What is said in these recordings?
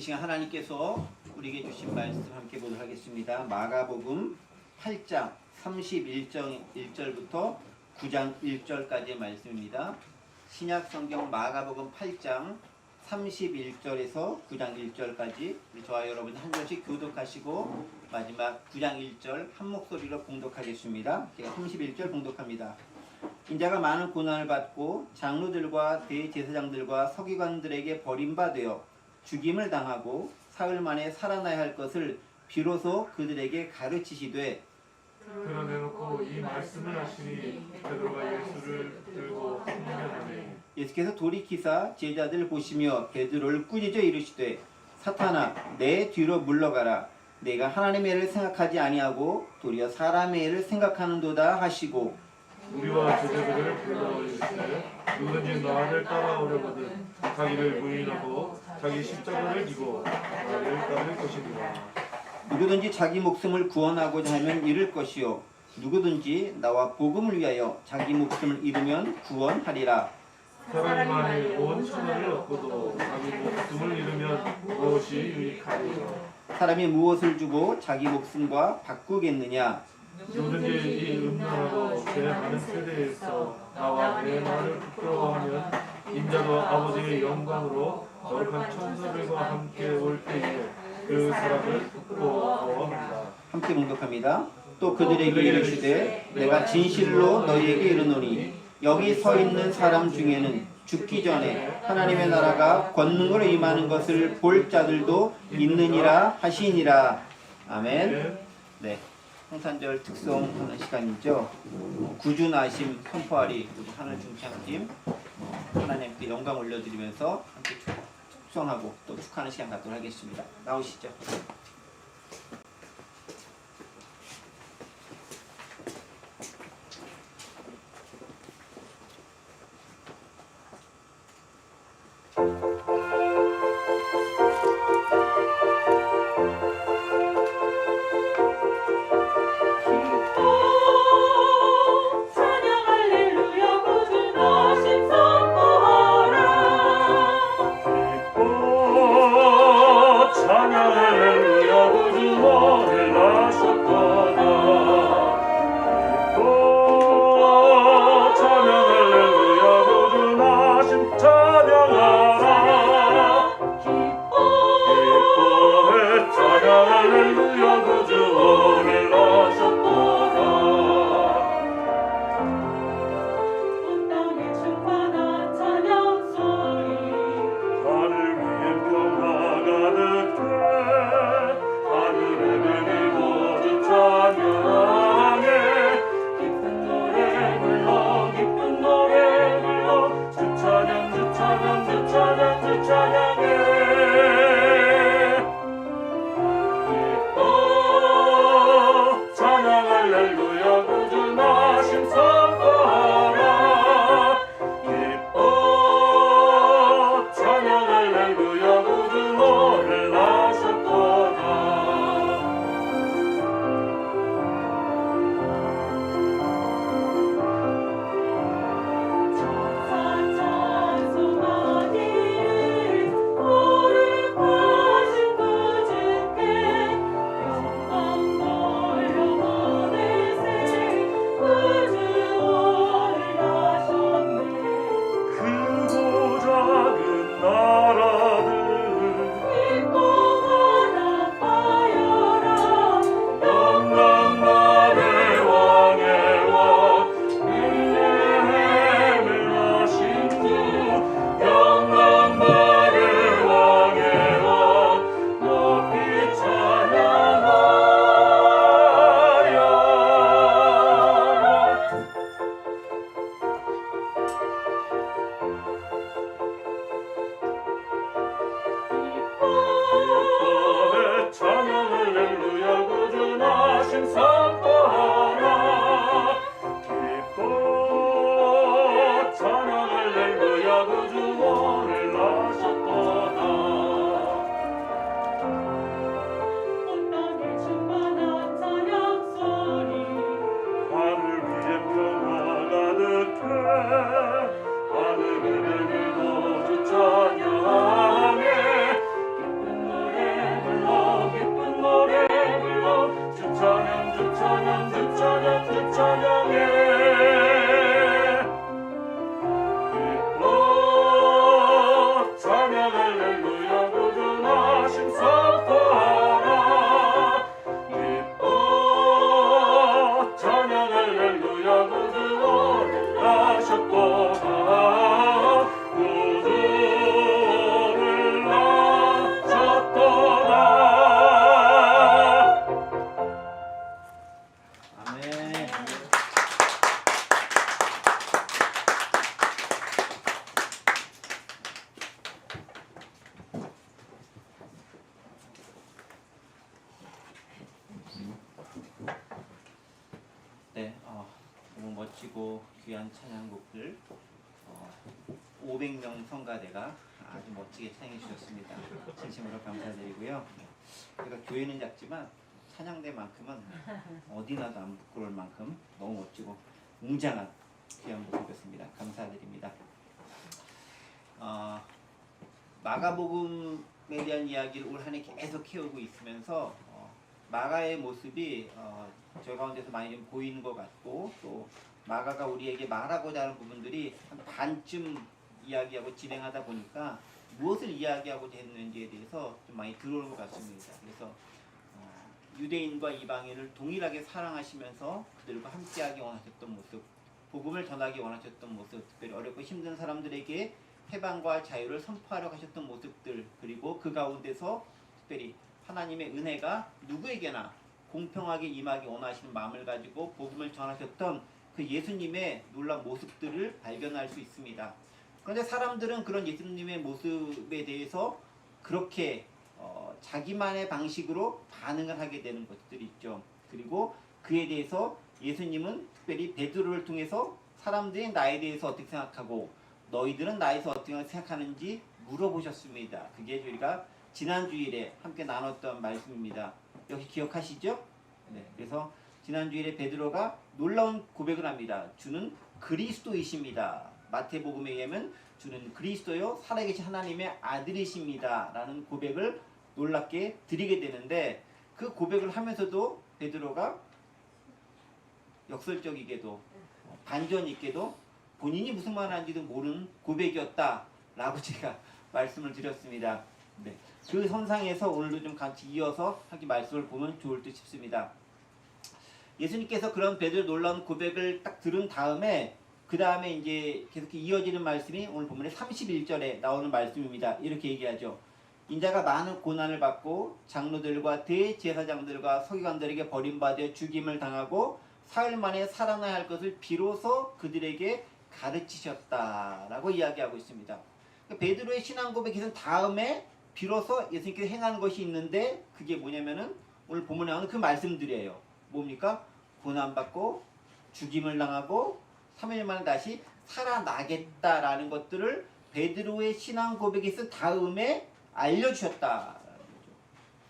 시간 하나님께서 우리에게 주신 말씀 함께 보도록 하겠습니다. 마가복음 8장 31절부터 9장 1절까지의 말씀입니다. 신약 성경 마가복음 8장 31절에서 9장 1절까지 저와 여러분 한 절씩 교독하시고 마지막 9장 1절 한 목소리로 봉독하겠습니다. 제가 31절 봉독합니다. 인자가 많은 고난을 받고 장로들과 대제사장들과 서기관들에게 버림받아 죽임을 당하고 사흘 만에 살아나야 할 것을 비로소 그들에게 가르치시되 드러내놓고 이 말씀을 하시니 베드로가 예수를 들고 훈련하네. 예수께서 돌이키사 제자들을 보시며 베드로를 꾸짖어 이르시되 사탄아 내 뒤로 물러가라. 내가 하나님의 애를 생각하지 아니하고 도리어 사람의 애를 생각하는도다 하시고 우리와 제자들을 불러 이르시되 누구든지 나를 따라오려거든 자기를 부인하고 자기 십자가를 지고 나를 따를 것이니라. 누구든지 자기 목숨을 구원하고자 하면 잃을 것이요 누구든지 나와 복음을 위하여 자기 목숨을 잃으면 구원하리라. 사람이 만일 온 천하를 얻고도 자기 목숨을 잃으면 무엇이 유익하리요? 사람이 무엇을 주고 자기 목숨과 바꾸겠느냐? 누구든지 이 음란하고 개 많은 세대에서 나와 내 말을 부끄러워하면 인자도 아버지의 영광으로 거룩한 천사들과 함께 올 때에 그 사람을 부끄러워합니다. 함께 봉독합니다. 또 그들에게 이르시되 내가 진실로 너희에게 이르노니 여기 서 있는 사람 중에는 죽기 전에 하나님의 나라가 권능으로 임하는 것을 볼 자들도 있느니라 하시니라. 아멘. 네. 성탄절 특송하는 시간이죠. 구주나심 선포하리 우리 하늘 중창팀 하나님께 영광 올려드리면서 함께 축성하고 또 축하하는 시간 갖도록 하겠습니다. 나오시죠. 하늘을 모두 찬양해 기쁜 멋지고 귀한 찬양곡들 500명 성가대가 아주 멋지게 찬양해 주셨습니다. 진심으로 감사드리고요. 제가 교회는 작지만 찬양대만큼은 어디나도 안 부끄러울 만큼 너무 멋지고 웅장한 귀한 모습이었습니다. 감사드립니다. 마가복음에 대한 이야기를 올 한 해 계속 키우고 있으면서 마가의 모습이 저 가운데서 많이 좀 보이는 것 같고, 또 마가가 우리에게 말하고자 하는 부분들이 한 반쯤 이야기하고 진행하다 보니까 무엇을 이야기하고자 했는지에 대해서 좀 많이 들어오는 것 같습니다. 그래서 유대인과 이방인을 동일하게 사랑하시면서 그들과 함께하기 원하셨던 모습, 복음을 전하기 원하셨던 모습, 특별히 어렵고 힘든 사람들에게 해방과 자유를 선포하려고 하셨던 모습들, 그리고 그 가운데서 특별히 하나님의 은혜가 누구에게나 공평하게 임하기 원하시는 마음을 가지고 복음을 전하셨던 그 예수님의 놀라운 모습들을 발견할 수 있습니다. 그런데 사람들은 그런 예수님의 모습에 대해서 그렇게 자기만의 방식으로 반응을 하게 되는 것들이 있죠. 그리고 그에 대해서 예수님은 특별히 베드로를 통해서 사람들이 나에 대해서 어떻게 생각하고 너희들은 나에 대해서 어떻게 생각하는지 물어보셨습니다. 그게 저희가 지난 주일에 함께 나눴던 말씀입니다. 역시 기억하시죠? 네. 그래서 지난 주일에 베드로가 놀라운 고백을 합니다. 주는 그리스도이십니다. 마태복음에 의하면 주는 그리스도요 살아계신 하나님의 아들이십니다. 라는 고백을 놀랍게 드리게 되는데, 그 고백을 하면서도 베드로가 역설적이게도 반전 있게도 본인이 무슨 말 하는지도 모르는 고백이었다 라고 제가 말씀을 드렸습니다. 네. 그 선상에서 오늘도 좀 같이 이어서 하기 말씀을 보면 좋을 듯 싶습니다. 예수님께서 그런 베드로의 놀라운 고백을 딱 들은 다음에 그 다음에 이제 계속 이어지는 말씀이 오늘 본문의 31절에 나오는 말씀입니다. 이렇게 얘기하죠. 인자가 많은 고난을 받고 장로들과 대제사장들과 서기관들에게 버림받아 죽임을 당하고 사흘 만에 살아나야 할 것을 비로소 그들에게 가르치셨다라고 이야기하고 있습니다. 베드로의 신앙 고백에서는 다음에 비로소 예수님께서 행하는 것이 있는데, 그게 뭐냐면은 오늘 본문에 나오는 그 말씀들이에요. 뭡니까? 고난받고 죽임을 당하고 3일 만에 다시 살아나겠다라는 것들을 베드로의 신앙 고백에서 다음에 알려주셨다,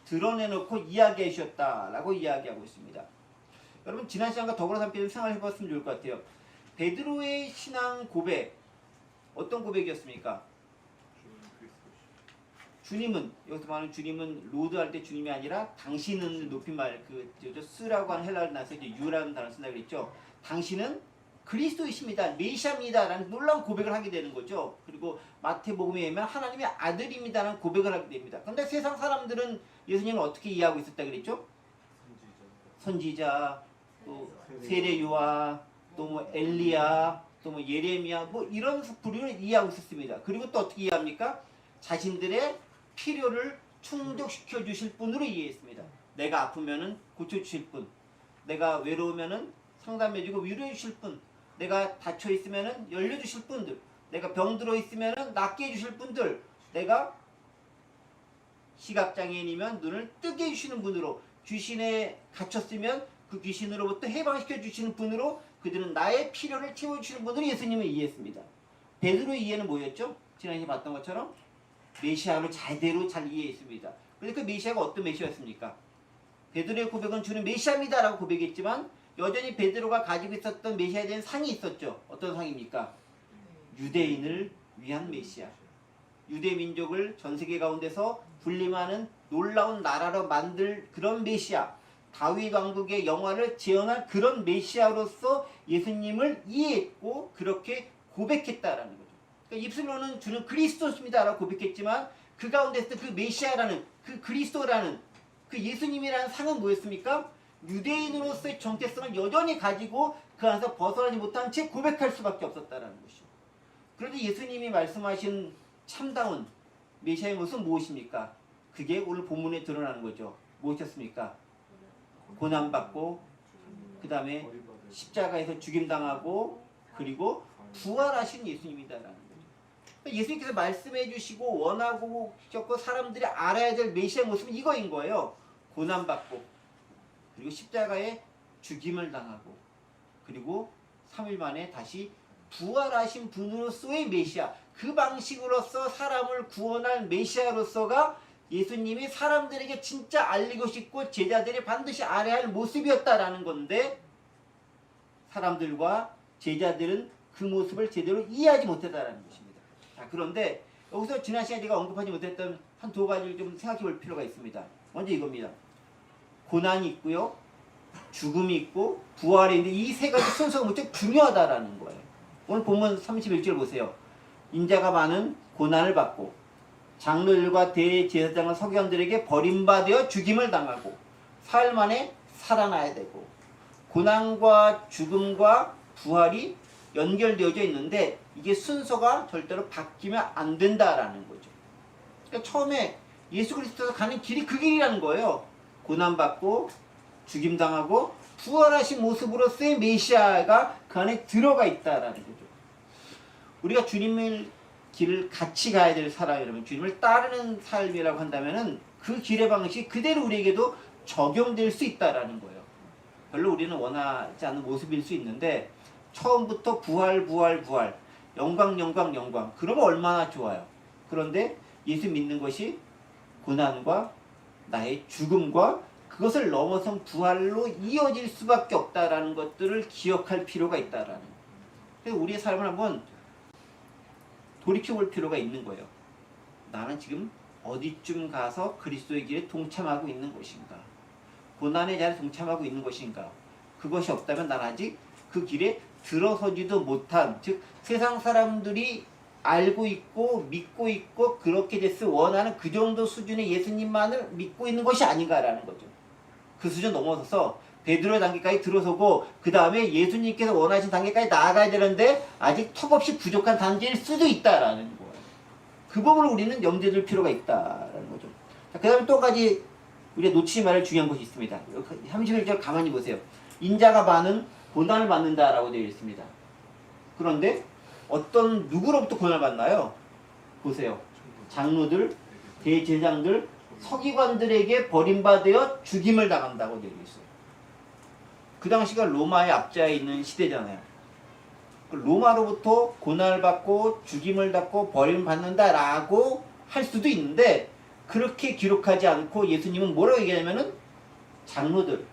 드러내놓고 이야기해 주셨다라고 이야기하고 있습니다. 여러분, 지난 시간과 더불어서 함께 생각해 봤으면 좋을 것 같아요. 베드로의 신앙 고백, 어떤 고백이었습니까? 주님은, 여기서 말하는 주님은 로드 할 때 주님이 아니라 당신은 높임말, 스라고 하는 헬라어를 나서 이제 유라는 단어를 쓴다 그랬죠. 당신은 그리스도이십니다, 메시아입니다 라는 놀라운 고백을 하게 되는 거죠. 그리고 마태복음에 의하면 하나님의 아들입니다 라는 고백을 하게 됩니다. 그런데 세상 사람들은 예수님을 어떻게 이해하고 있었다 그랬죠? 선지자, 또 세례요한, 또 뭐 엘리야, 또 뭐 예레미야, 뭐 이런 부류를 이해하고 있었습니다. 그리고 또 어떻게 이해합니까? 자신들의 필요를 충족시켜 주실 분으로 이해했습니다. 내가 아프면은 고쳐 주실 분, 내가 외로우면은 상담해 주고 위로해 주실 분, 내가 닫혀 있으면은 열려 주실 분들, 내가 병들어 있으면은 낫게 해 주실 분들, 내가 시각장애인이면 눈을 뜨게 해 주시는 분으로, 귀신에 갇혔으면 그 귀신으로부터 해방시켜 주시는 분으로, 그들은 나의 필요를 채워 주시는 분으로 예수님을 이해했습니다. 베드로의 이해는 뭐였죠? 지난주에 봤던 것처럼 메시아를 제대로 잘 이해했습니다. 그런데 그 메시아가 어떤 메시아였습니까? 베드로의 고백은 주는 메시아입니다 라고 고백했지만 여전히 베드로가 가지고 있었던 메시아에 대한 상이 있었죠. 어떤 상입니까? 유대인을 위한 메시아, 유대 민족을 전 세계 가운데서 군림하는 놀라운 나라로 만들 그런 메시아, 다윗 왕국의 영화를 재현한 그런 메시아로서 예수님을 이해했고 그렇게 고백했다라는 거죠. 그러니까 입술로는 주는 그리스도십니다 라고 고백했지만 그 가운데서 그 메시아라는, 그 그리스도라는, 그 예수님이라는 상은 뭐였습니까? 유대인으로서의 정체성을 여전히 가지고 그 안에서 벗어나지 못한 채 고백할 수밖에 없었다라는 것이죠. 그런데 예수님이 말씀하신 참다운 메시아의 모습은 무엇입니까? 그게 오늘 본문에 드러나는 거죠. 무엇이었습니까? 고난받고 그 다음에 십자가에서 죽임당하고 그리고 부활하신 예수님이다라는 거죠. 예수님께서 말씀해 주시고 원하고 싶고 사람들이 알아야 될 메시아의 모습은 이거인 거예요. 고난받고 그리고 십자가에 죽임을 당하고 그리고 3일 만에 다시 부활하신 분으로서의 메시아, 그 방식으로서 사람을 구원할 메시아로서가 예수님이 사람들에게 진짜 알리고 싶고 제자들이 반드시 알아야 할 모습이었다라는 건데, 사람들과 제자들은 그 모습을 제대로 이해하지 못했다라는 것입니다. 자, 그런데 여기서 지난 시간에 제가 언급하지 못했던 한 두 가지를 좀 생각해 볼 필요가 있습니다. 먼저 이겁니다. 고난이 있고요, 죽음이 있고 부활이 있는데 이 세 가지 순서가 무척 중요하다라는 거예요. 오늘 본문 31절 보세요. 인자가 많은 고난을 받고 장로들과 대제사장과 서기관들에게 버림받아 죽임을 당하고 사흘 만에 살아나야 되고, 고난과 죽음과 부활이 연결되어져 있는데 이게 순서가 절대로 바뀌면 안 된다라는 거죠. 그러니까 처음에 예수 그리스도가 가는 길이 그 길이라는 거예요. 고난받고 죽임당하고 부활하신 모습으로서의 메시아가 그 안에 들어가 있다라는 거죠. 우리가 주님의 길을 같이 가야 될 사람이라면, 주님을 따르는 삶이라고 한다면은 그 길의 방식이 그대로 우리에게도 적용될 수 있다라는 거예요. 별로 우리는 원하지 않는 모습일 수 있는데 처음부터 부활, 영광 그러면 얼마나 좋아요. 그런데 예수 믿는 것이 고난과 나의 죽음과 그것을 넘어선 부활로 이어질 수밖에 없다라는 것들을 기억할 필요가 있다라는 거예요. 그래서 우리의 삶을 한번 돌이켜볼 필요가 있는 거예요. 나는 지금 어디쯤 가서 그리스도의 길에 동참하고 있는 것인가? 고난의 자리에 동참하고 있는 것인가? 그것이 없다면 난 아직 그 길에 들어서지도 못한, 즉 세상 사람들이 알고 있고 믿고 있고 그렇게 됐을 원하는 그 정도 수준의 예수님만을 믿고 있는 것이 아닌가라는 거죠. 그 수준 넘어서서 베드로 단계까지 들어서고 그 다음에 예수님께서 원하신 단계까지 나아가야 되는데 아직 턱없이 부족한 단계일 수도 있다라는 거예요. 그 부분을 우리는 염두에 둘 필요가 있다라는 거죠. 자, 그 다음에 또 한 가지 우리가 놓치지 말할 중요한 것이 있습니다. 31절 가만히 보세요. 인자가 많은 고난을 받는다라고 되어 있습니다. 그런데 어떤 누구로부터 고난을 받나요? 보세요. 장로들, 대제사장들, 서기관들에게 버림받아 죽임을 당한다고 되어 있어요. 그 당시가 로마의 압제에 있는 시대잖아요. 로마로부터 고난을 받고 죽임을 받고 버림받는다라고 할 수도 있는데 그렇게 기록하지 않고 예수님은 뭐라고 얘기하냐면은 장로들,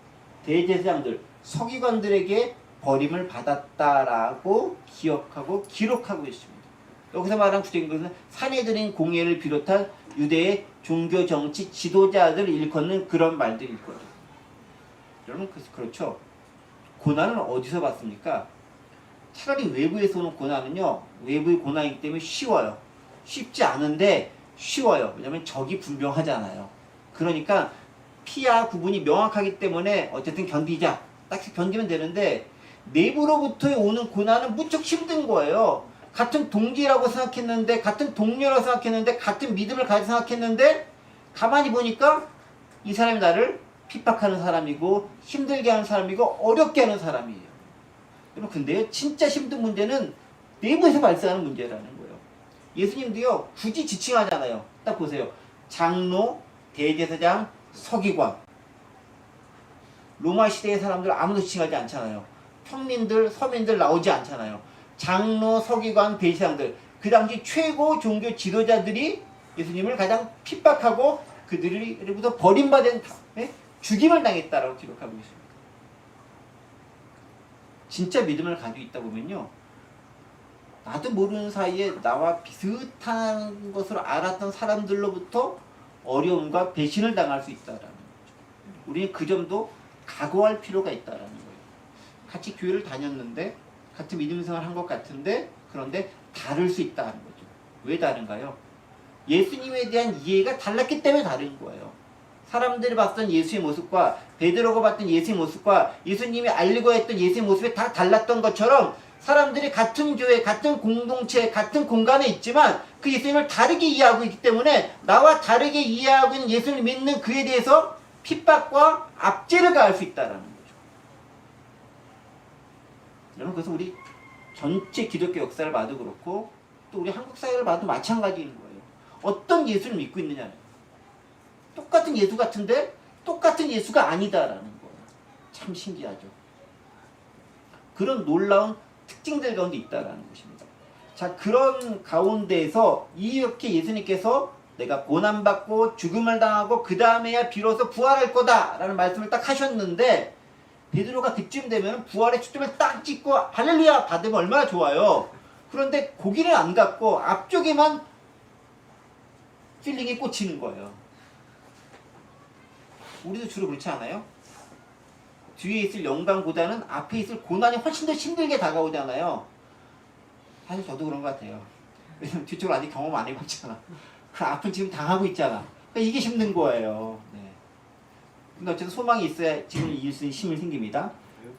대제사장들, 서기관들에게 버림을 받았다라고 기억하고 기록하고 있습니다. 여기서 말한 구체적인 것은 사내들인 공예를 비롯한 유대의 종교 정치 지도자들을 일컫는 그런 말들일 거죠. 여러분 그렇죠. 고난은 어디서 받습니까? 차라리 외부에서 오는 고난은요, 외부의 고난이기 때문에 쉬워요. 쉽지 않은데 쉬워요. 왜냐하면 적이 분명하잖아요. 그러니까 피와 구분이 명확하기 때문에 어쨌든 견디자, 딱 견디면 되는데 내부로부터 오는 고난은 무척 힘든 거예요. 같은 동지라고 생각했는데, 같은 동료라고 생각했는데, 같은 믿음을 가지고 생각했는데 가만히 보니까 이 사람이 나를 핍박하는 사람이고 힘들게 하는 사람이고 어렵게 하는 사람이에요. 여러분 근데 진짜 힘든 문제는 내부에서 발생하는 문제라는 거예요. 예수님도요 굳이 지칭하잖아요. 딱 보세요. 장로, 대제사장, 서기관. 로마 시대의 사람들 아무도 지칭하지 않잖아요. 평민들, 서민들 나오지 않잖아요. 장로, 서기관, 대제사장들. 그 당시 최고 종교 지도자들이 예수님을 가장 핍박하고 그들로부터 버림받은 죽임을 당했다라고 기록하고 있습니다. 진짜 믿음을 가지고 있다 보면요, 나도 모르는 사이에 나와 비슷한 것으로 알았던 사람들로부터 어려움과 배신을 당할 수 있다라는 거죠. 우리는 그 점도 각오할 필요가 있다라는 거예요. 같이 교회를 다녔는데 같은 믿음 생활을 한 것 같은데 그런데 다를 수 있다는 거죠. 왜 다른가요? 예수님에 대한 이해가 달랐기 때문에 다른 거예요. 사람들이 봤던 예수의 모습과 베드로가 봤던 예수의 모습과 예수님이 알리고 했던 예수의 모습이 다 달랐던 것처럼 사람들이 같은 교회, 같은 공동체, 같은 공간에 있지만 그 예수님을 다르게 이해하고 있기 때문에 나와 다르게 이해하고 있는 예수를 믿는 그에 대해서 핍박과 압제를 가할 수 있다는 거죠. 여러분 그래서 우리 전체 기독교 역사를 봐도 그렇고 또 우리 한국 사회를 봐도 마찬가지인 거예요. 어떤 예수를 믿고 있느냐. 똑같은 예수 같은데 똑같은 예수가 아니다라는 거예요. 참 신기하죠. 그런 놀라운 특징들 가운데 있다라는 것입니다. 자, 그런 가운데에서 이렇게 예수님께서 내가 고난받고 죽음을 당하고 그 다음에야 비로소 부활할 거다라는 말씀을 딱 하셨는데 베드로가 그쯤 되면 부활의 초점을 딱 찍고 할렐루야 받으면 얼마나 좋아요. 그런데 고기를 안 갖고 앞쪽에만 필링이 꽂히는 거예요. 우리도 주로 그렇지 않아요? 뒤에 있을 영광보다는 앞에 있을 고난이 훨씬 더 힘들게 다가오잖아요. 사실 저도 그런 것 같아요. 왜냐면 뒤쪽을 아직 경험 안 해봤잖아. 그 앞을 지금 당하고 있잖아. 그러니까 이게 힘든 거예요. 네. 근데 어쨌든 소망이 있어야 지금 이길 수 있는 힘이 생깁니다.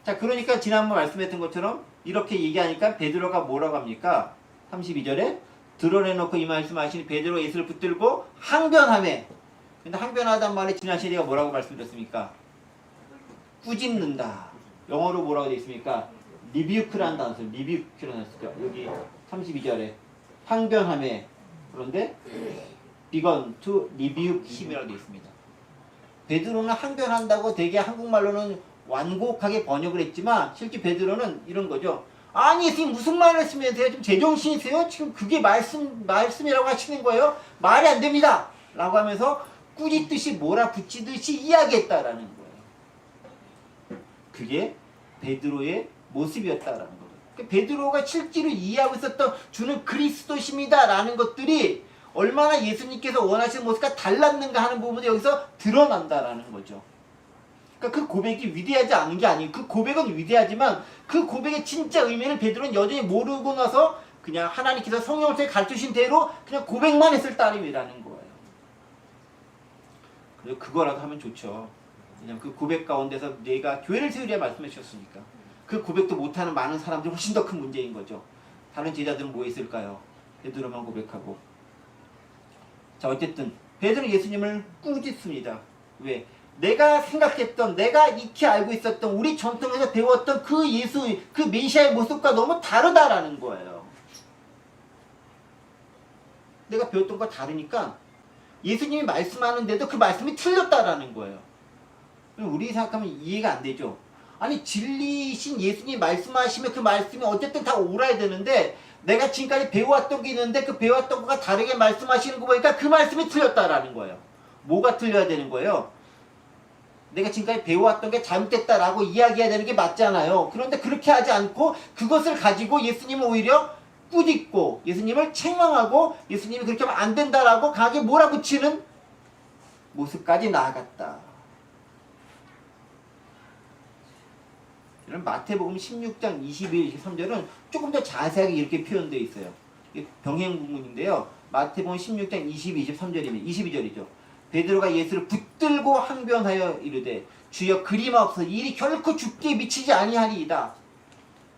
자, 그러니까 지난번 말씀했던 것처럼 이렇게 얘기하니까 베드로가 뭐라고 합니까? 32절에 드러내놓고 이 말씀하시니 베드로가 예수를 붙들고 항변하매. 근데 항변하단 말에 지난 시대가 뭐라고 말씀드렸습니까? 꾸짖는다. 영어로 뭐라고 되어 있습니까? 리뷰크라는 단어, 리뷰크라는 단어. 여기 32절에 항변하매. 그런데 begun to rebuke him이라고 되어 있습니다. 베드로는 항변한다고 되게 한국말로는 완곡하게 번역을 했지만 실제 베드로는 이런 거죠. 아니 예수님 무슨 말을 했으면서요? 지금 제정신이세요? 지금 그게 말씀이라고 하시는 거예요? 말이 안 됩니다. 라고 하면서 꾸짖듯이 몰아붙이듯이 이야기했다라는 거예요. 그게 베드로의 모습이었다라는 거죠. 베드로가 실제로 이해하고 있었던 주는 그리스도십니다 라는 것들이 얼마나 예수님께서 원하시는 모습과 달랐는가 하는 부분이 여기서 드러난다라는 거죠. 그러니까 그 고백이 위대하지 않은 게 아니에요. 그 고백은 위대하지만 그 고백의 진짜 의미를 베드로는 여전히 모르고 나서 그냥 하나님께서 성령을 통해 가르치신 대로 그냥 고백만 했을 따름이라는 거예요. 그래서 그거라도 하면 좋죠. 왜냐면 그 고백 가운데서 내가 교회를 세우리라 말씀해 주셨으니까. 그 고백도 못하는 많은 사람들이 훨씬 더 큰 문제인 거죠. 다른 제자들은 뭐 있을까요? 베드로만 고백하고. 자, 어쨌든 베드로는 예수님을 꾸짖습니다. 왜? 내가 생각했던, 내가 익히 알고 있었던, 우리 전통에서 배웠던 그 예수, 그 메시아의 모습과 너무 다르다라는 거예요. 내가 배웠던 거 다르니까 예수님이 말씀하는데도 그 말씀이 틀렸다라는 거예요. 우리 생각하면 이해가 안 되죠. 아니 진리신 예수님이 말씀하시면 그 말씀이 어쨌든 다 옳아야 되는데 내가 지금까지 배워왔던 게 있는데 그 배워왔던 거가 다르게 말씀하시는 거 보니까 그 말씀이 틀렸다라는 거예요. 뭐가 틀려야 되는 거예요? 내가 지금까지 배워왔던 게 잘못됐다라고 이야기해야 되는 게 맞잖아요. 그런데 그렇게 하지 않고 그것을 가지고 예수님을 오히려 꾸짖고 예수님을 책망하고 예수님이 그렇게 하면 안 된다라고 강하게 몰아붙이는 모습까지 나아갔다. 이런 마태복음 16장 22, 23절은 조금 더 자세하게 이렇게 표현되어 있어요. 이게 병행 부분인데요. 마태복음 16장 22, 23절이면 22절이죠. 베드로가 예수를 붙들고 항변하여 이르되 주여 그리마옵소서 일이 결코 죽게 미치지 아니하리이다.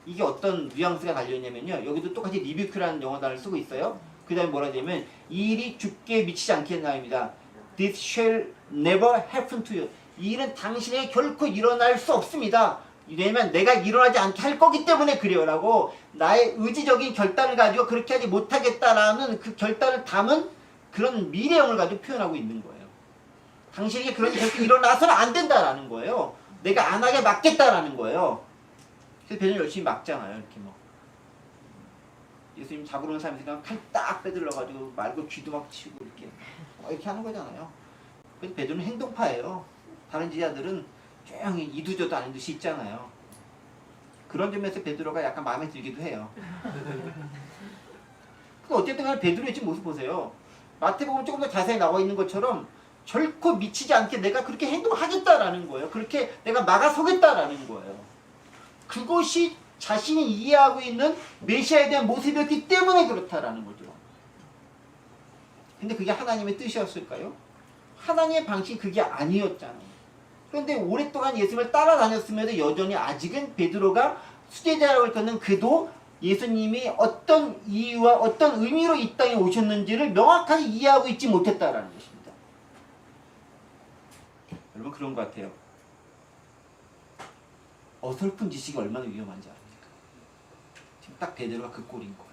이게 어떤 뉘앙스가 달려있냐면요. 여기도 똑같이 리뷰크라는 영어 단어를 쓰고 있어요. 그 다음에 뭐라 하냐면 이 일이 죽게 미치지 않겠나입니다. This shall never happen to you. 이 일은 당신에게 결코 일어날 수 없습니다. 왜냐면 내가 일어나지 않게 할 거기 때문에 그래요 라고 나의 의지적인 결단을 가지고 그렇게 하지 못하겠다라는 그 결단을 담은 그런 미래형을 가지고 표현하고 있는 거예요. 당신에게 그런 일이 결코 일어나서는 안 된다라는 거예요. 내가 안 하게 막겠다라는 거예요. 그래서 배는 열심히 막잖아요. 이렇게 뭐 예수님 잡으러 오는 사람이 그냥 칼 딱 빼들러가지고 말고 귀도 막 치고 이렇게 하는 거잖아요. 그래서 베드로는 행동파예요. 다른 제자들은 조용히 이두저도 아닌 듯이 있잖아요. 그런 점에서 베드로가 약간 마음에 들기도 해요. 어쨌든 간에 베드로의 지금 모습 보세요. 마태복음 조금 더 자세히 나와 있는 것처럼 결코 미치지 않게 내가 그렇게 행동하겠다라는 거예요. 그렇게 내가 막아서겠다라는 거예요. 그것이 자신이 이해하고 있는 메시아에 대한 모습이었기 때문에 그렇다라는 거죠. 근데 그게 하나님의 뜻이었을까요? 하나님의 방식이 그게 아니었잖아요. 그런데 오랫동안 예수님을 따라다녔음에도 여전히 아직은 베드로가 수제자라고 했거든. 그도 예수님이 어떤 이유와 어떤 의미로 이 땅에 오셨는지를 명확하게 이해하고 있지 못했다라는 것입니다. 여러분 그런 것 같아요. 어설픈 지식이 얼마나 위험한지 압니까? 지금 딱 베드로가 그 꼴인 거예요.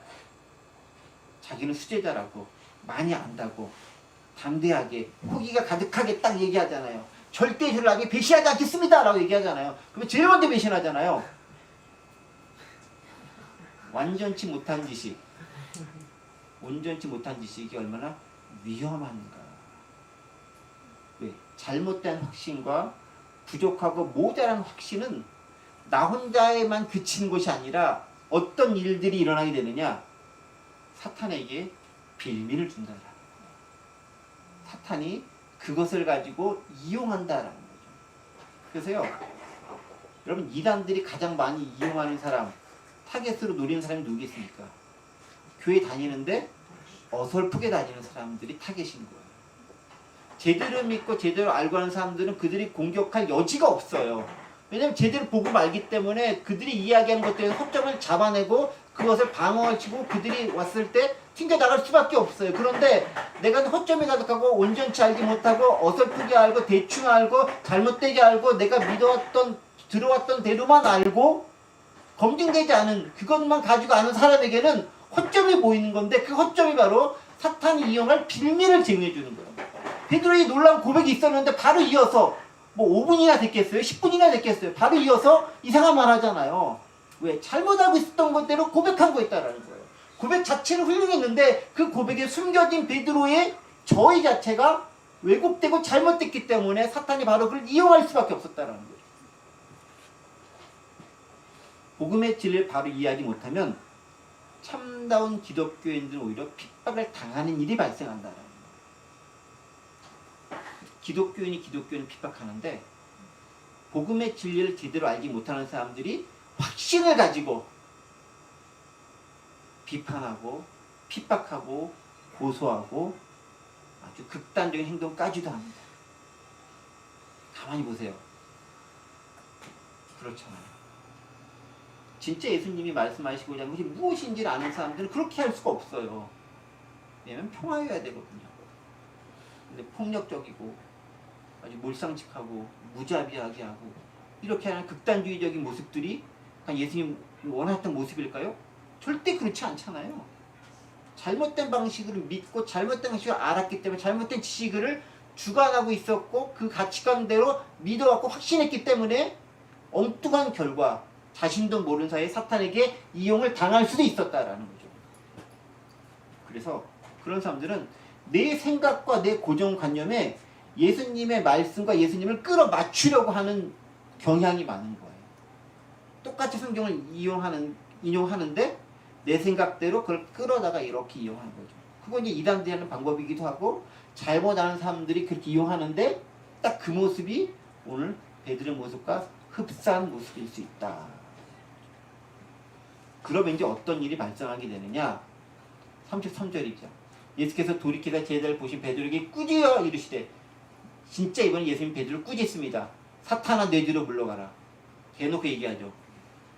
자기는 수제자라고 많이 안다고 담대하게 호기가 가득하게 딱 얘기하잖아요. 절대 저를 나중에 배신하지 않겠습니다 라고 얘기하잖아요. 그러면 제일 먼저 배신하잖아요. 완전치 못한 지식, 온전치 못한 지식이 얼마나 위험한가. 왜? 잘못된 확신과 부족하고 모자란 확신은 나 혼자에만 그치는 것이 아니라 어떤 일들이 일어나게 되느냐? 사탄에게 빌미를 준다라. 사탄이 그것을 가지고 이용한다라는 거죠. 그래서요, 여러분, 이단들이 가장 많이 이용하는 사람, 타겟으로 노리는 사람이 누구겠습니까? 교회 다니는데 어설프게 다니는 사람들이 타겟인 거예요. 제대로 믿고 제대로 알고 하는 사람들은 그들이 공격할 여지가 없어요. 왜냐하면 제대로 보고 말기 때문에 그들이 이야기하는 것들에 허점을 잡아내고 그것을 방어하시고 그들이 왔을 때 튕겨나갈 수밖에 없어요. 그런데 내가 허점이 가득하고 온전치 알지 못하고 어설프게 알고 대충 알고 잘못되게 알고 내가 믿어왔던 들어왔던 대로만 알고 검증되지 않은 그것만 가지고 아는 사람에게는 허점이 보이는 건데 그 허점이 바로 사탄이 이용할 빌미를 제공해 주는 거예요. 베드로의 놀라운 고백이 있었는데 바로 이어서 뭐 5분이나 됐겠어요? 10분이나 됐겠어요? 바로 이어서 이상한 말 하잖아요. 왜? 잘못하고 있었던 것대로 고백한 거였다라는 거예요. 고백 자체는 훌륭했는데 그 고백에 숨겨진 베드로의 저의 자체가 왜곡되고 잘못됐기 때문에 사탄이 바로 그걸 이용할 수밖에 없었다라는 거예요. 복음의 진리를 바로 이해하지 못하면 참다운 기독교인들은 오히려 핍박을 당하는 일이 발생한다라는 거예요. 기독교인이 기독교인을 핍박하는데 복음의 진리를 제대로 알지 못하는 사람들이 확신을 가지고 비판하고 핍박하고 고소하고 아주 극단적인 행동까지도 합니다. 가만히 보세요. 그렇잖아요. 진짜 예수님이 말씀하시고자 하는 것이 무엇인지를 아는 사람들은 그렇게 할 수가 없어요. 왜냐면 평화여야 되거든요. 근데 폭력적이고 아주 몰상식하고 무자비하게 하고 이렇게 하는 극단주의적인 모습들이 예수님이 원하셨던 모습일까요? 절대 그렇지 않잖아요. 잘못된 방식으로 믿고 잘못된 방식을 알았기 때문에 잘못된 지식을 주관하고 있었고 그 가치관대로 믿어왔고 확신했기 때문에 엉뚱한 결과 자신도 모르는 사이에 사탄에게 이용을 당할 수도 있었다라는 거죠. 그래서 그런 사람들은 내 생각과 내 고정관념에 예수님의 말씀과 예수님을 끌어맞추려고 하는 경향이 많은 거예요. 똑같이 성경을 인용하는데 내 생각대로 그걸 끌어다가 이렇게 이용하는 거죠. 그건 이제 이단들이 하는 방법이기도 하고 잘못 아는 사람들이 그렇게 이용하는데 딱 그 모습이 오늘 베드로의 모습과 흡사한 모습일 수 있다. 그러면 이제 어떤 일이 발생하게 되느냐? 33절이죠. 예수께서 돌이키다 제자를 보신 베드로에게 꾸짖어 이르시되, 진짜 이번에 예수님 베드로를 꾸짖습니다. 사탄아 내 뒤로 물러가라. 대놓고 얘기하죠.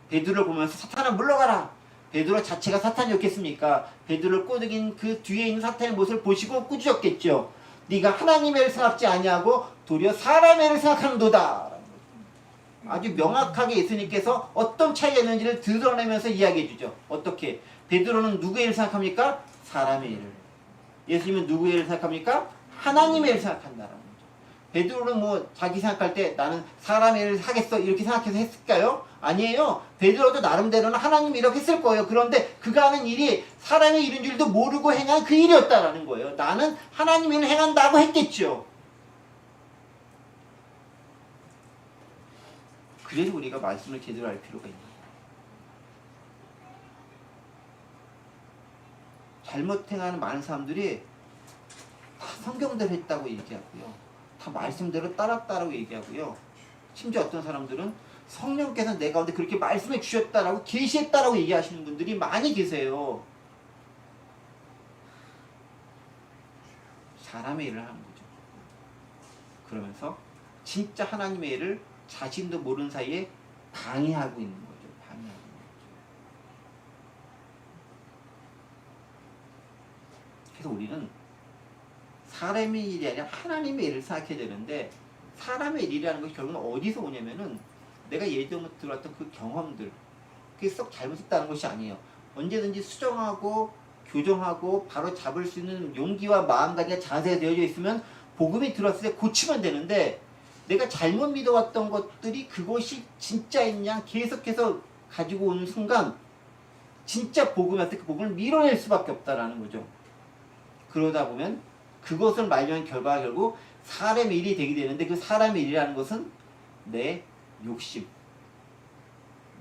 베드로를 보면서 사탄아 물러가라. 베드로 자체가 사탄이었겠습니까? 베드로를 꼬드긴 그 뒤에 있는 사탄의 모습을 보시고 꾸짖었겠죠. 네가 하나님의 일을 생각지 아니하고 도리어 사람의 일을 생각하는도다. 아주 명확하게 예수님께서 어떤 차이가 있는지를 드러내면서 이야기해 주죠. 어떻게? 베드로는 누구의 일을 생각합니까? 사람의 일을. 예수님은 누구의 일을 생각합니까? 하나님의 일을 생각한다라는 거죠. 베드로는 뭐 자기 생각할 때 나는 사람의 일을 하겠어 이렇게 생각해서 했을까요? 아니에요. 베드로도 나름대로는 하나님이 이렇게 했을 거예요. 그런데 그가 하는 일이 사람의 일인 줄도 모르고 행한 그 일이었다라는 거예요. 나는 하나님의 일을 행한다고 했겠죠. 그래서 우리가 말씀을 제대로 알 필요가 있는 거예요. 잘못 행하는 많은 사람들이 다 성경대로 했다고 얘기하고요. 다 말씀대로 따랐다라고 얘기하고요. 심지어 어떤 사람들은 성령께서 내 가운데 그렇게 말씀해 주셨다라고 계시했다라고 얘기하시는 분들이 많이 계세요. 사람의 일을 하는 거죠. 그러면서 진짜 하나님의 일을 자신도 모르는 사이에 방해하고 있는 거죠. 방해하고 있는 거죠. 그래서 우리는 사람의 일이 아니라 하나님의 일을 생각해야 되는데 사람의 일이라는 것이 결국은 어디서 오냐면은 내가 예전부터 들어왔던 그 경험들 그게 썩 잘못했다는 것이 아니에요. 언제든지 수정하고 교정하고 바로 잡을 수 있는 용기와 마음가짐과 자세가 되어져 있으면 복음이 들어왔을 때 고치면 되는데 내가 잘못 믿어왔던 것들이 그것이 진짜인 양 계속해서 가지고 오는 순간 진짜 복음이었을 때 그 복음을 밀어낼 수밖에 없다라는 거죠. 그러다 보면 그것을 말려는 결과가 결국 사람의 일이 되게 되는데, 그 사람의 일이라는 것은 내 욕심,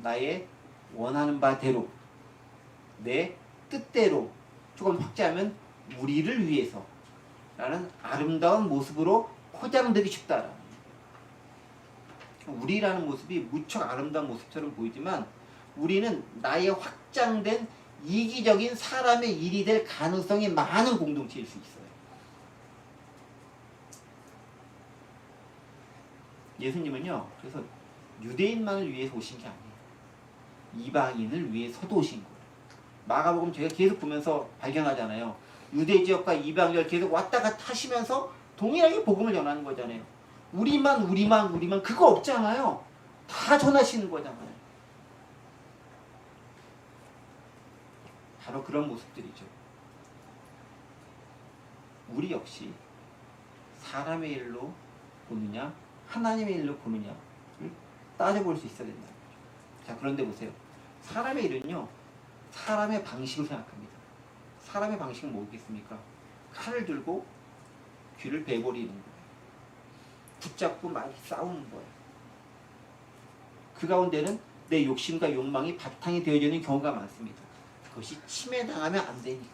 나의 원하는 바대로, 내 뜻대로, 조금 확대하면 우리를 위해서 라는 아름다운 모습으로 포장되기 쉽다라는 거예요. 우리라는 모습이 무척 아름다운 모습처럼 보이지만 우리는 나의 확장된 이기적인 사람의 일이 될 가능성이 많은 공동체일 수 있어요. 예수님은요, 그래서 유대인만을 위해서 오신 게 아니에요. 이방인을 위해서도 오신 거예요. 마가복음 저희가 계속 보면서 발견하잖아요. 유대 지역과 이방 지역 계속 왔다 갔다 하시면서 동일하게 복음을 전하는 거잖아요. 우리만 그거 없잖아요. 다 전하시는 거잖아요. 바로 그런 모습들이죠. 우리 역시 사람의 일로 보느냐 하나님의 일로 보느냐를 따져볼 수 있어야 된다. 자, 그런데 보세요. 사람의 일은요, 사람의 방식을 생각합니다. 사람의 방식은 뭐겠습니까? 칼을 들고 귀를 베버리는 거예요. 붙잡고 막 싸우는 거예요. 그 가운데는 내 욕심과 욕망이 바탕이 되어지는 경우가 많습니다. 그것이 침해당하면 안 되니까.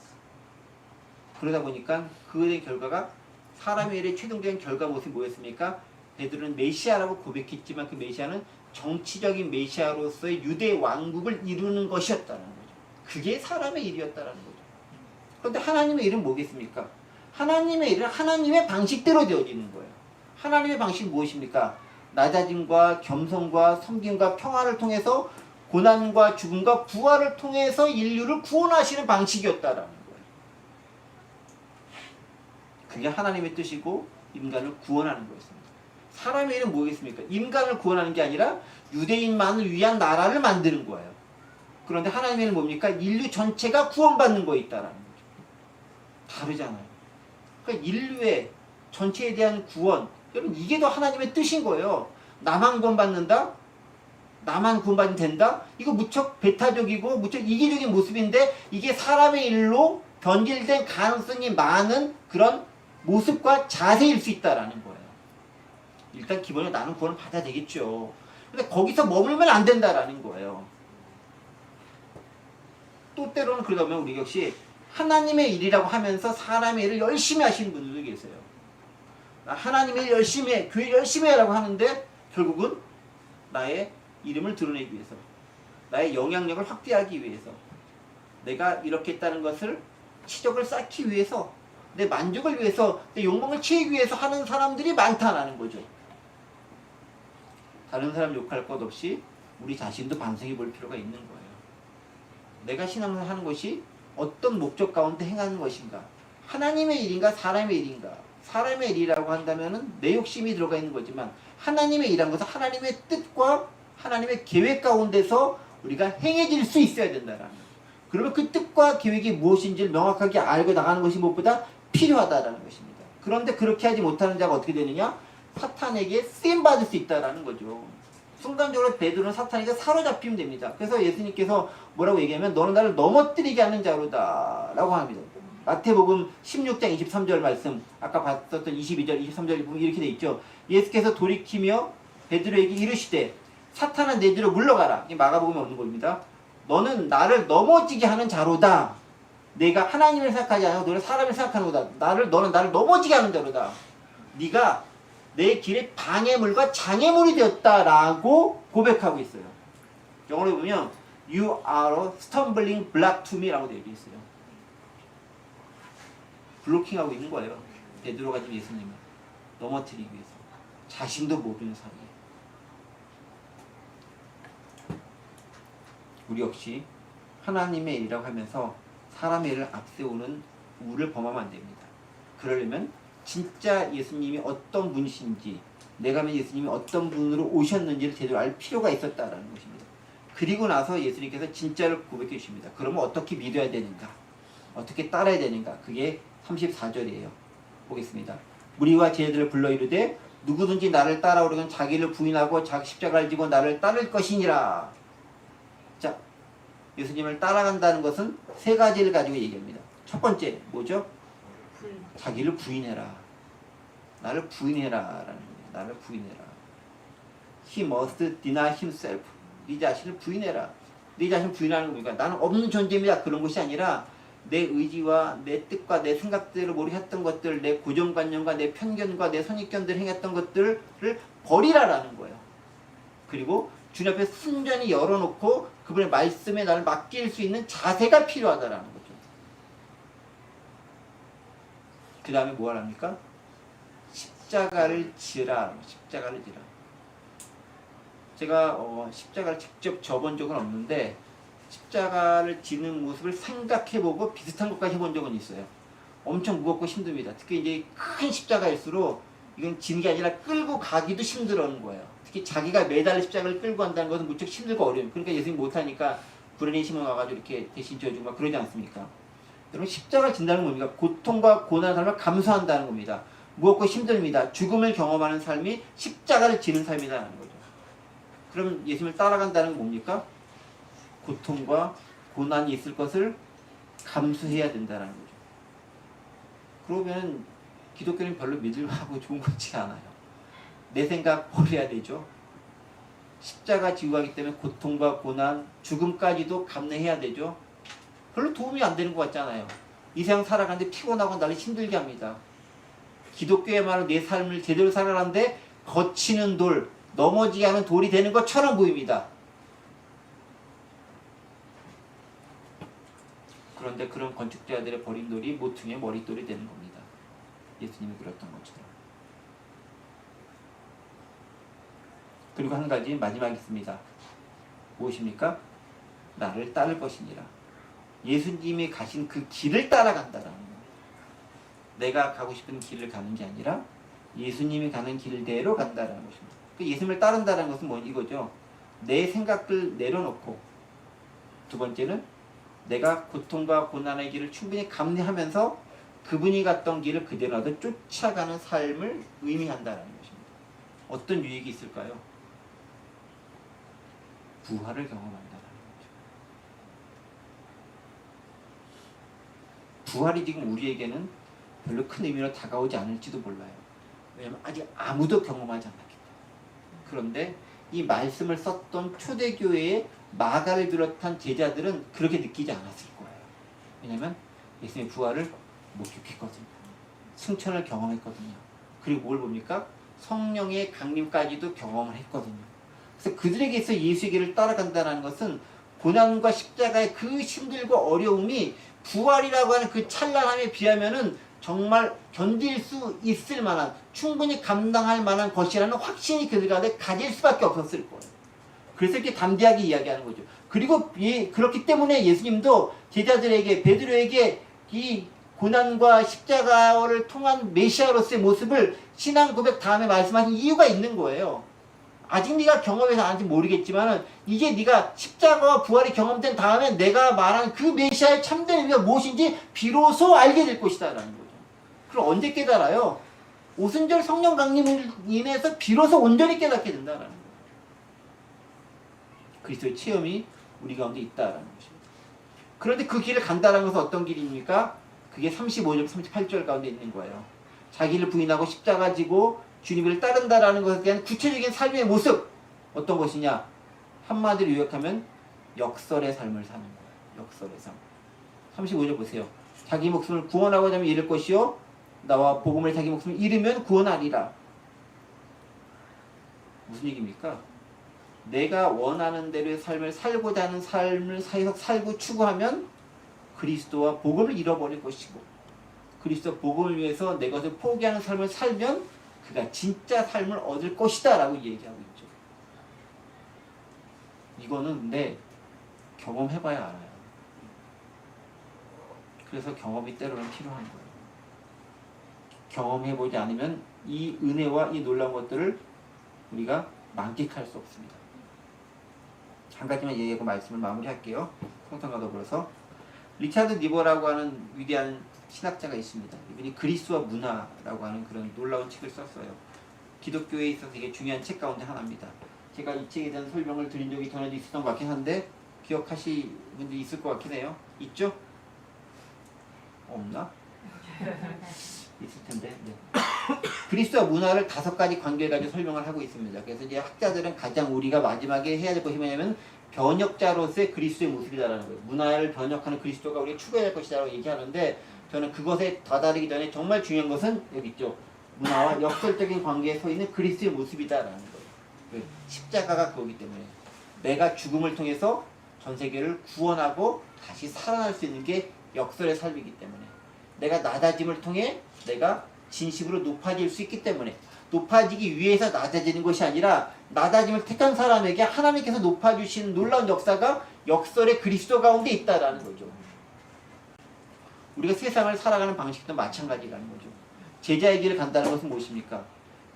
그러다 보니까 그의 결과가 사람의 일의 최종적인 결과 모습이 뭐였습니까? 베드로는 메시아라고 고백했지만 그 메시아는 정치적인 메시아로서의 유대 왕국을 이루는 것이었다는 거죠. 그게 사람의 일이었다는 거죠. 그런데 하나님의 일은 뭐겠습니까? 하나님의 일은 하나님의 방식대로 되어지는 거예요. 하나님의 방식은 무엇입니까? 낮아짐과 겸손과 섬김과 평화를 통해서 고난과 죽음과 부활을 통해서 인류를 구원하시는 방식이었다라는 거예요. 그게 하나님의 뜻이고 인간을 구원하는 거였습니다. 사람의 일은 뭐겠습니까? 인간을 구원하는 게 아니라 유대인만을 위한 나라를 만드는 거예요. 그런데 하나님의 일은 뭡니까? 인류 전체가 구원받는 거에 있다라는 거죠. 다르잖아요. 그러니까 인류의 전체에 대한 구원, 여러분 이게 더 하나님의 뜻인 거예요. 나만 구원받는다? 나만 구원받으면 된다? 이거 무척 배타적이고 무척 이기적인 모습인데 이게 사람의 일로 변질된 가능성이 많은 그런 모습과 자세일 수 있다라는 거예요. 일단 기본적으로 나는 구원을 받아야 되겠죠. 근데 거기서 머물면 안 된다라는 거예요. 또 때로는 그러다 보면 우리 역시 하나님의 일이라고 하면서 사람의 일을 열심히 하시는 분들도 계세요. 하나님의 일 열심히 해, 교회 열심히 해라고 하는데 결국은 나의 이름을 드러내기 위해서, 나의 영향력을 확대하기 위해서, 내가 이렇게 했다는 것을 치적을 쌓기 위해서, 내 만족을 위해서, 내 욕망을 채우기 위해서 하는 사람들이 많다라는 거죠. 다른 사람 욕할 것 없이 우리 자신도 반성해 볼 필요가 있는 거예요. 내가 신앙을 하는 것이 어떤 목적 가운데 행하는 것인가? 하나님의 일인가 사람의 일인가? 사람의 일이라고 한다면 내 욕심이 들어가 있는 거지만 하나님의 일이라는 것은 하나님의 뜻과 하나님의 계획 가운데서 우리가 행해질 수 있어야 된다라는 거예요. 그러면 그 뜻과 계획이 무엇인지를 명확하게 알고 나가는 것이 무엇보다 필요하다라는 것입니다. 그런데 그렇게 하지 못하는 자가 어떻게 되느냐? 사탄에게 쓰임받을 수 있다라는 거죠. 순간적으로 베드로는 사탄에게 사로잡히면 됩니다. 그래서 예수님께서 뭐라고 얘기하면 너는 나를 넘어뜨리게 하는 자로다 라고 합니다. 마태복음 16장 23절 말씀, 아까 봤었던 22절 23절 보면 이렇게 돼 있죠. 예수께서 돌이키며 베드로에게 이르시되 사탄아 내 뒤로 물러가라. 이 마가복음에 없는 겁니다. 너는 나를 넘어지게 하는 자로다. 내가 하나님을 생각하지 않고 너를 사람을 생각하는 거다. 너는 나를 넘어지게 하는 자로다. 네가 내 길에 방해물과 장애물이 되었다라고 고백하고 있어요. 영어로 보면 You are a stumbling block to me 라고 되어 있어요. 블로킹하고 있는 거예요. 베드로가 지금 예수님을 넘어뜨리기 위해서. 자신도 모르는 사이에. 우리 역시 하나님의 일이라고 하면서 사람의 일을 앞세우는 우를 범하면 안 됩니다. 그러려면 진짜 예수님이 어떤 분이신지, 내가 믿는 예수님이 어떤 분으로 오셨는지를 제대로 알 필요가 있었다라는 것입니다. 그리고 나서 예수님께서 진짜를 고백해 주십니다. 그러면 어떻게 믿어야 되는가? 어떻게 따라야 되는가? 그게 34절이에요. 보겠습니다. 무리와 제자들을 불러 이르되 누구든지 나를 따라오려면 자기를 부인하고 자기 십자가를 지고 나를 따를 것이니라. 자, 예수님을 따라간다는 것은 세 가지를 가지고 얘기합니다. 첫 번째 뭐죠? 자기를 부인해라. 나를 부인해라 라는 거예요. 나를 부인해라. He must deny himself. 네 자신을 부인해라. 네 자신을 부인하는 겁니까? 나는 없는 존재입니다. 그런 것이 아니라 내 의지와 내 뜻과 내 생각대로 했던 것들, 내 고정관념과 내 편견과 내 선입견들 행했던 것들을 버리라라는 거예요. 그리고 주님 앞에 순전히 열어놓고 그분의 말씀에 나를 맡길 수 있는 자세가 필요하다라는 거죠. 그 다음에 뭐 하랍니까? 십자가를 지으라. 십자가를 지라. 제가 십자가를 직접 져본 적은 없는데 십자가를 지는 모습을 생각해보고 비슷한 것까지 해본 적은 있어요. 엄청 무겁고 힘듭니다. 특히 이제 큰 십자가일수록 이건 지는 게 아니라 끌고 가기도 힘들어하는 거예요. 특히 자기가 매달려 십자가를 끌고 간다는 것은 무척 힘들고 어려워요. 그러니까 예수님 못하니까 불행의 심은 와가지고 이렇게 대신 져주고 막 그러지 않습니까? 여러분 십자가를 진다는 겁니까? 고통과 고난의 삶을 감수한다는 겁니다. 무겁고 힘듭니다. 죽음을 경험하는 삶이 십자가를 지는 삶이라는 거죠. 그럼 예수님을 따라간다는 건 뭡니까? 고통과 고난이 있을 것을 감수해야 된다는 거죠. 그러면 기독교는 별로 믿을만하고 좋은 것 같지 않아요. 내 생각 버려야 되죠. 십자가 지고 가기 때문에 고통과 고난, 죽음까지도 감내해야 되죠. 별로 도움이 안 되는 것 같잖아요. 이 세상 살아가는데 피곤하고 나를 힘들게 합니다. 기독교야말로 내 삶을 제대로 살아가는데 거치는 돌, 넘어지게 하는 돌이 되는 것처럼 보입니다. 그런데 그런 건축자들의 버린 돌이 모퉁이의 머릿돌이 되는 겁니다. 예수님이 그랬던 것처럼. 그리고 한 가지 마지막 있습니다. 무엇입니까? 나를 따를 것이니라. 예수님이 가신 그 길을 따라간다라는 거예요. 내가 가고 싶은 길을 가는 게 아니라 예수님이 가는 길대로 간다라는 것입니다. 그 예수님을 따른다는 것은 뭐 이거죠. 내 생각을 내려놓고, 두 번째는 내가 고통과 고난의 길을 충분히 감내하면서 그분이 갔던 길을 그대로라도 쫓아가는 삶을 의미한다는 것입니다. 어떤 유익이 있을까요? 부활을 경험한다는 거죠. 부활이 지금 우리에게는 별로 큰 의미로 다가오지 않을지도 몰라요. 왜냐하면 아직 아무도 경험하지 않았기 때문에. 그런데 이 말씀을 썼던 초대교회의 마가를 비롯한 제자들은 그렇게 느끼지 않았을 거예요. 왜냐하면 예수님의 부활을 목격했거든요. 승천을 경험했거든요. 그리고 뭘 봅니까? 성령의 강림까지도 경험을 했거든요. 그래서 그들에게 있어 예수의 길을 따라간다는 것은 고난과 십자가의 그 힘들고 어려움이 부활이라고 하는 그 찬란함에 비하면은 정말 견딜 수 있을 만한, 충분히 감당할 만한 것이라는 확신이 그들 가운데 가질 수밖에 없었을 거예요. 그래서 이렇게 담대하게 이야기하는 거죠. 그리고 그렇기 때문에 예수님도 제자들에게, 베드로에게 이 고난과 십자가를 통한 메시아로서의 모습을 신앙 고백 다음에 말씀하신 이유가 있는 거예요. 아직 네가 경험해서 아는지 모르겠지만 이제 네가 십자가와 부활이 경험된 다음에 내가 말하는 그 메시아의 참된 의미가 무엇인지 비로소 알게 될 것이다 라는 거죠. 그럼 언제 깨달아요? 오순절 성령 강림을 인해서 비로소 온전히 깨닫게 된다는 거예요. 그리스도의 체험이 우리 가운데 있다라는 것입니다. 그런데 그 길을 간다는 것은 어떤 길입니까? 그게 35절, 38절 가운데 있는 거예요. 자기를 부인하고 십자가 지고 주님을 따른다라는 것에 대한 구체적인 삶의 모습, 어떤 것이냐? 한마디로 요약하면 역설의 삶을 사는 거예요. 역설의 삶. 35절 보세요. 자기 목숨을 구원하고자 하면 잃을 것이요 나와 복음을 자기 목숨을 잃으면 구원하리라. 무슨 얘기입니까? 내가 원하는 대로의 삶을 살고자 하는 삶을 살고 추구하면 그리스도와 복음을 잃어버릴 것이고, 그리스도 복음을 위해서 내 것을 포기하는 삶을 살면 그가 진짜 삶을 얻을 것이다 라고 얘기하고 있죠. 이거는 근데 경험해봐야 알아요. 그래서 경험이 때로는 필요한 거예요. 경험해보지 않으면 이 은혜와 이 놀라운 것들을 우리가 만끽할 수 없습니다. 한 가지만 얘기하고 말씀을 마무리할게요. 성탄과 더불어서 리차드 니버라고 하는 위대한 신학자가 있습니다. 이분이 그리스와 문화라고 하는 그런 놀라운 책을 썼어요. 기독교에 있어서 되게 중요한 책 가운데 하나입니다. 제가 이 책에 대한 설명을 드린 적이 전에도 있었던 것 같긴 한데 기억하실 분들이 있을 것 같긴 해요. 있죠? 없나? 있을 텐데. 네. 그리스도와 문화를 5가지 관계를 가지고 설명을 하고 있습니다. 그래서 이제 학자들은 가장 우리가 마지막에 해야 될 것이 뭐냐면 번역자로서의 그리스도의 모습이다라는 거예요. 문화를 번역하는 그리스도가 우리가 추구해야 할 것이라고 얘기하는데 저는 그것에 다다르기 전에 정말 중요한 것은 여기 있죠. 문화와 역설적인 관계에 서 있는 그리스도의 모습이다라는 거예요. 십자가가 그거기 때문에 내가 죽음을 통해서 전 세계를 구원하고 다시 살아날 수 있는 게 역설의 삶이기 때문에 내가 낮아짐을 통해 내가 진심으로 높아질 수 있기 때문에 높아지기 위해서 낮아지는 것이 아니라 낮아짐을 택한 사람에게 하나님께서 높아주시는 놀라운 역사가 역설의 그리스도 가운데 있다라는 거죠. 우리가 세상을 살아가는 방식도 마찬가지라는 거죠. 제자의 길을 간다는 것은 무엇입니까?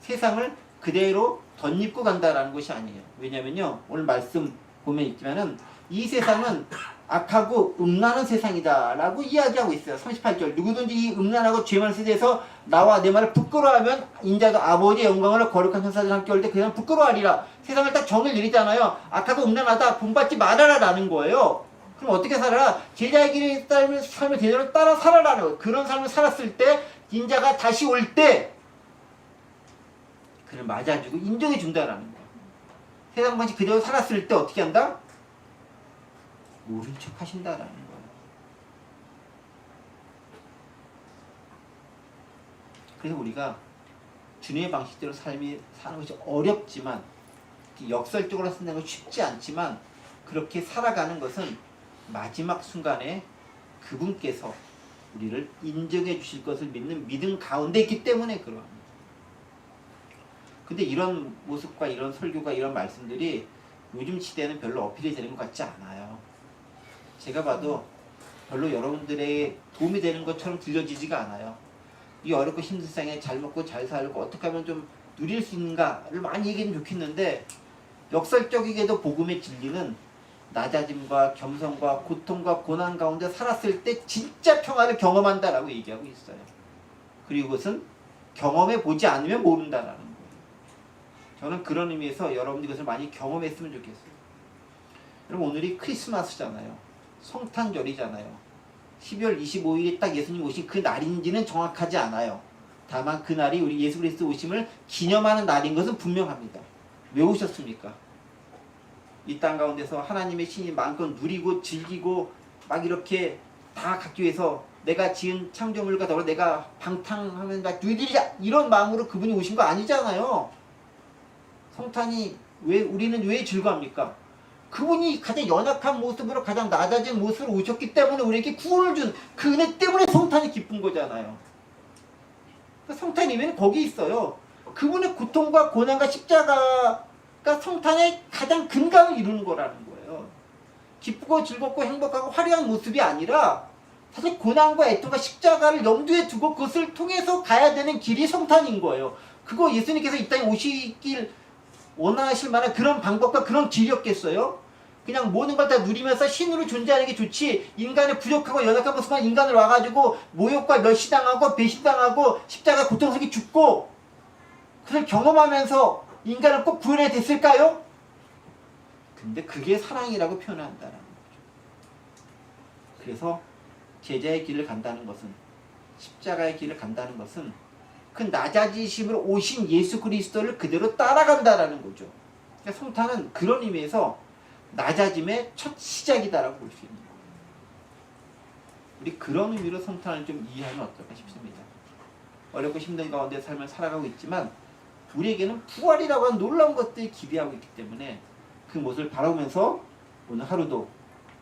세상을 그대로 덧입고 간다라는 것이 아니에요. 왜냐면요, 오늘 말씀 보면 있지만은 이 세상은 악하고 음란한 세상이다 라고 이야기하고 있어요. 38절 누구든지 이 음란하고 죄 많은 세대에서 나와 내 말을 부끄러워하면 인자도 아버지의 영광을 거룩한 천사들과 함께 올 때 그 사람 부끄러워하리라. 세상을 딱 정을 내리잖아요. 악하고 음란하다 본받지 말아라 라는 거예요. 그럼 어떻게 살아라? 제자의 길의 삶을 제대로 따라 살아라는 거예요. 그런 삶을 살았을 때 인자가 다시 올 때 그를 맞아주고 인정해 준다라는 거예요. 세상 방식 그대로 살았을 때 어떻게 한다? 모른 척 하신다라는 거예요. 그래서 우리가 주님의 방식대로 사는 것이 어렵지만 역설적으로 쓴다는 건 쉽지 않지만 그렇게 살아가는 것은 마지막 순간에 그분께서 우리를 인정해 주실 것을 믿는 믿음 가운데 있기 때문에 그러합니다. 근데 이런 모습과 이런 설교가 이런 말씀들이 요즘 시대에는 별로 어필이 되는 것 같지 않아요. 제가 봐도 별로 여러분들의 도움이 되는 것처럼 들려지지가 않아요. 이 어렵고 힘든 세상에 잘 먹고 잘 살고 어떻게 하면 좀 누릴 수 있는가를 많이 얘기하면 좋겠는데 역설적이게도 복음의 진리는 낮아짐과 겸손과 고통과 고난 가운데 살았을 때 진짜 평화를 경험한다라고 얘기하고 있어요. 그리고 그것은 경험해 보지 않으면 모른다라는 거예요. 저는 그런 의미에서 여러분들이 그것을 많이 경험했으면 좋겠어요. 여러분 오늘이 크리스마스잖아요. 성탄절이잖아요. 12월 25일이 딱 예수님 오신 그 날인지는 정확하지 않아요. 다만 그 날이 우리 예수 그리스도 오심을 기념하는 날인 것은 분명합니다. 왜 오셨습니까? 이 땅 가운데서 하나님의 신이 마음껏 누리고 즐기고 막 이렇게 다 갖기 위해서 내가 지은 창조물과 더불어 내가 방탕하면 막 누리자 이런 마음으로 그분이 오신 거 아니잖아요. 성탄이 우리는 왜 즐거워합니까? 그분이 가장 연약한 모습으로 가장 낮아진 모습으로 오셨기 때문에 우리에게 구원을 준 그 은혜 때문에 성탄이 기쁜 거잖아요. 성탄 의미는 거기 있어요. 그분의 고통과 고난과 십자가가 성탄의 가장 근간을 이루는 거라는 거예요. 기쁘고 즐겁고 행복하고 화려한 모습이 아니라 사실 고난과 애통과 십자가를 염두에 두고 그것을 통해서 가야 되는 길이 성탄인 거예요. 그거 예수님께서 이 땅에 오시길 원하실 만한 그런 방법과 그런 길이었겠어요? 그냥 모든 걸 다 누리면서 신으로 존재하는 게 좋지 인간의 부족하고 연약한 모습만 인간을 와가지고 모욕과 멸시당하고 배신당하고 십자가 고통스럽게 죽고 그걸 경험하면서 인간을 꼭 구원해야 됐을까요? 근데 그게 사랑이라고 표현한다는 거죠. 그래서 제자의 길을 간다는 것은 십자가의 길을 간다는 것은 그 낮아지심으로 오신 예수 그리스도를 그대로 따라간다라는 거죠. 그러니까 성탄은 그런 의미에서 낮아짐의 첫 시작이다라고 볼 수 있는 거예요. 우리 그런 의미로 성탄을 좀 이해하면 어떨까 싶습니다. 어렵고 힘든 가운데 삶을 살아가고 있지만 우리에게는 부활이라고 하는 놀라운 것들이 기대하고 있기 때문에 그 모습을 바라보면서 오늘 하루도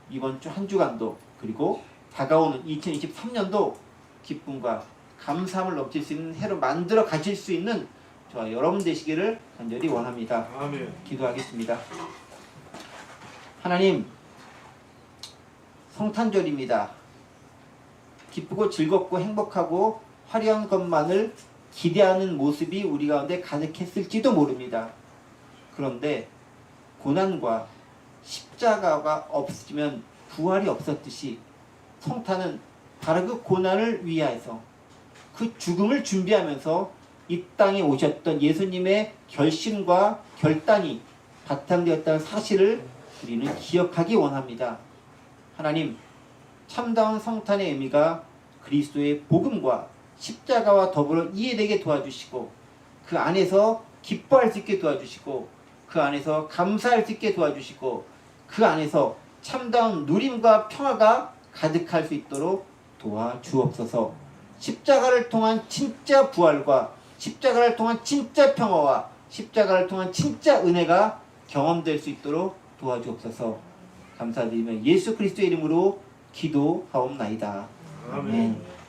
이번 주 한 주간도 그리고 다가오는 2023년도 기쁨과 감사함을 넘칠 수 있는 해로 만들어 가실 수 있는 저와 여러분 되시기를 간절히 원합니다. 아멘. 기도하겠습니다. 하나님, 성탄절입니다. 기쁘고 즐겁고 행복하고 화려한 것만을 기대하는 모습이 우리 가운데 가득했을지도 모릅니다. 그런데 고난과 십자가가 없으면 부활이 없었듯이 성탄은 바로 그 고난을 위하여서 그 죽음을 준비하면서 이 땅에 오셨던 예수님의 결심과 결단이 바탕되었다는 사실을 우리는 기억하기 원합니다. 하나님, 참다운 성탄의 의미가 그리스도의 복음과 십자가와 더불어 이해되게 도와주시고 그 안에서 기뻐할 수 있게 도와주시고 그 안에서 감사할 수 있게 도와주시고 그 안에서 참다운 누림과 평화가 가득할 수 있도록 도와주옵소서. 십자가를 통한 진짜 부활과 십자가를 통한 진짜 평화와 십자가를 통한 진짜 은혜가 경험될 수 있도록 도와주옵소서. 감사드리며 예수 그리스도의 이름으로 기도하옵나이다. 아멘. 아멘.